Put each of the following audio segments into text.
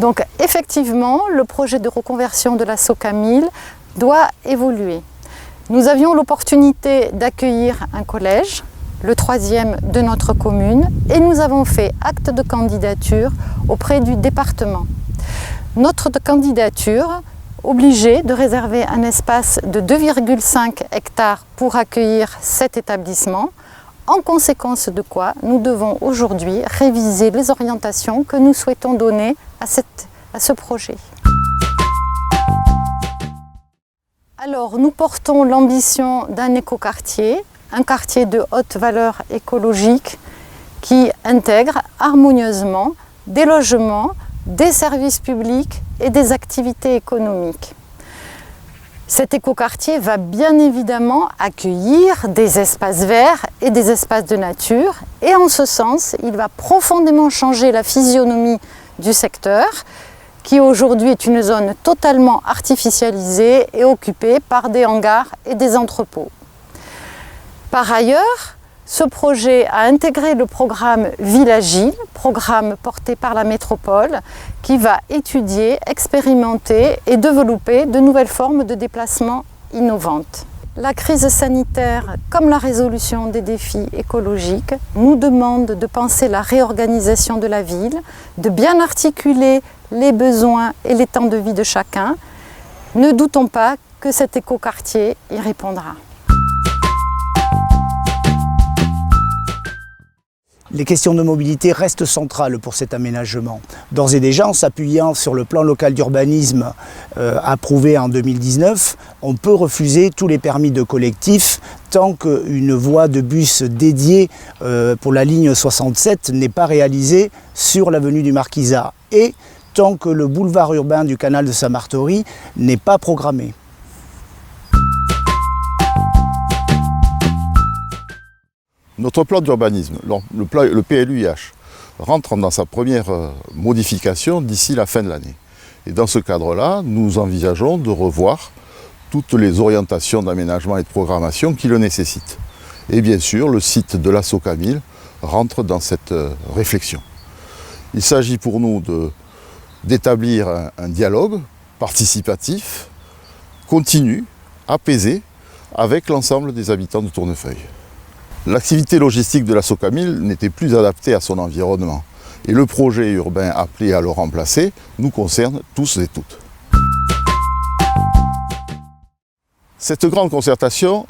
Donc effectivement, le projet de reconversion de la Socamil doit évoluer. Nous avions l'opportunité d'accueillir un collège, le 3e de notre commune, et nous avons fait acte de candidature auprès du département. Notre candidature obligeait de réserver un espace de 2,5 hectares pour accueillir cet établissement, en conséquence de quoi nous devons aujourd'hui réviser les orientations que nous souhaitons donner à ce projet. Alors, nous portons l'ambition d'un écoquartier, un quartier de haute valeur écologique qui intègre harmonieusement des logements, des services publics et des activités économiques. Cet écoquartier va bien évidemment accueillir des espaces verts et des espaces de nature, et en ce sens, il va profondément changer la physionomie du secteur, qui aujourd'hui est une zone totalement artificialisée et occupée par des hangars et des entrepôts. Par ailleurs, ce projet a intégré le programme Ville Agile, programme porté par la métropole, qui va étudier, expérimenter et développer de nouvelles formes de déplacement innovantes. La crise sanitaire, comme la résolution des défis écologiques, nous demande de penser la réorganisation de la ville, de bien articuler les besoins et les temps de vie de chacun. Ne doutons pas que cet écoquartier y répondra. Les questions de mobilité restent centrales pour cet aménagement. D'ores et déjà, en s'appuyant sur le plan local d'urbanisme approuvé en 2019, on peut refuser tous les permis de collectif tant qu'une voie de bus dédiée pour la ligne 67 n'est pas réalisée sur l'avenue du Marquisat et tant que le boulevard urbain du canal de Saint-Martory n'est pas programmé. Notre plan d'urbanisme, le PLUIH, rentre dans sa première modification d'ici la fin de l'année. Et dans ce cadre-là, nous envisageons de revoir toutes les orientations d'aménagement et de programmation qui le nécessitent. Et bien sûr, le site de la Socamil rentre dans cette réflexion. Il s'agit pour nous d'établir un dialogue participatif, continu, apaisé, avec l'ensemble des habitants de Tournefeuille. L'activité logistique de la Socamil n'était plus adaptée à son environnement et le projet urbain appelé à le remplacer nous concerne tous et toutes. Cette grande concertation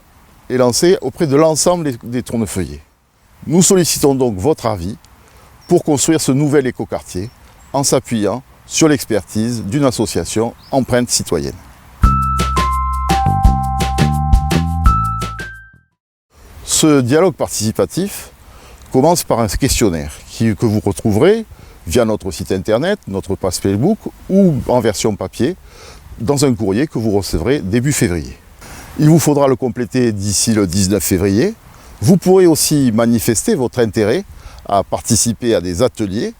est lancée auprès de l'ensemble des Tournefeuillais. Nous sollicitons donc votre avis pour construire ce nouvel écoquartier en s'appuyant sur l'expertise d'une association Empreinte Citoyenne. Ce dialogue participatif commence par un questionnaire que vous retrouverez via notre site internet, notre page Facebook ou en version papier dans un courrier que vous recevrez début février. Il vous faudra le compléter d'ici le 19 février. Vous pourrez aussi manifester votre intérêt à participer à des ateliers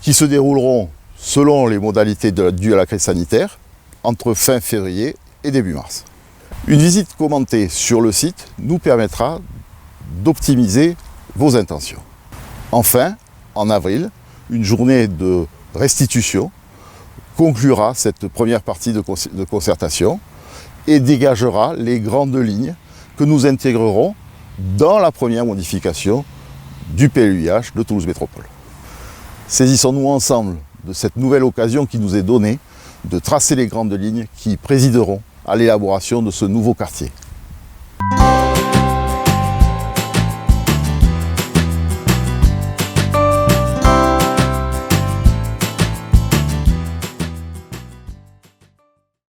qui se dérouleront selon les modalités dues à la crise sanitaire entre fin février et début mars. Une visite commentée sur le site nous permettra d'optimiser vos intentions. Enfin, en avril, une journée de restitution conclura cette première partie de concertation et dégagera les grandes lignes que nous intégrerons dans la première modification du PLUIH de Toulouse Métropole. Saisissons-nous ensemble de cette nouvelle occasion qui nous est donnée de tracer les grandes lignes qui présideront à l'élaboration de ce nouveau quartier.